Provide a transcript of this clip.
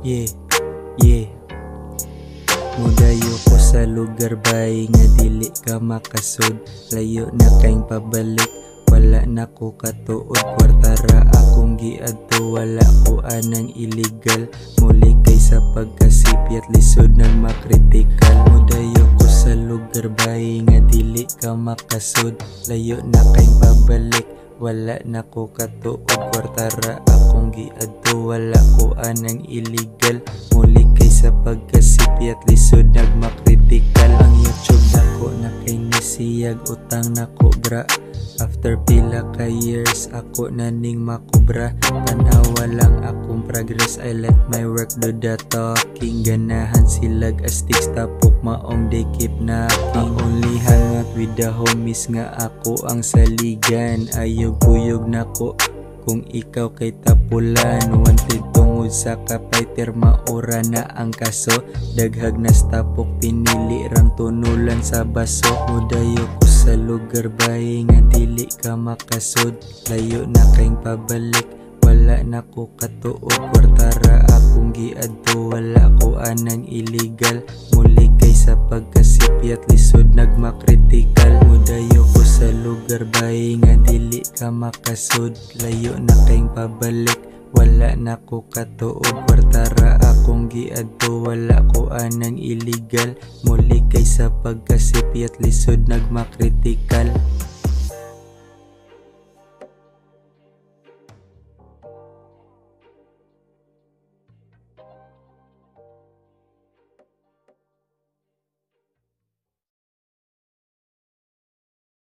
Yeah, yeah. Mudayo ko sa lugar bay nga dili ka makasud. Layo na kaing pabalik, wala na ko katuod. Kwartara akong giadto, wala ko anang illegal. Muli kay sa pagkasipyat lisod nang makritikal. Mudayo ko sa lugar bay nga dili ka makasud. Layo na kaing pabalik, wala na ko katuod. Kwartara akong giadto, wala ko anang illegal. Muli kay sa pagkasipyat lisod nagmakritikal. Ang YouTube nako na kay nisiyag, utang nako bra. After pila ka years ako naning makubra. Tanawa lang akong progress, I let my work do the talking. Ganahan silag astiks tapok maong they keep knocking. Only hang out with the homies nga ako ang saligan. Ayog-uyog nako kung ikaw kay tapulan. Wanted tungod sa kapayter, maura na ang kaso. Daghag na tapok, pinili rang tunulan sa baso. Mudayo ko sa lugar bay nga dili ka makasud. Layo na kaing pabalik, wala na ko katuod. Kwartara akong giadto, wala ko anang illegal. Muli kay sa pagkasipyat lisod nagmakritikal. Mudayo ko sa lugar bay nga dili ka makasud. Layo na kaing pabalik, wala na ko katuod. Kwartara akong giadto, wala ko anang illegal. Muli kay sa pagkasipyat lisod nagmakritikal.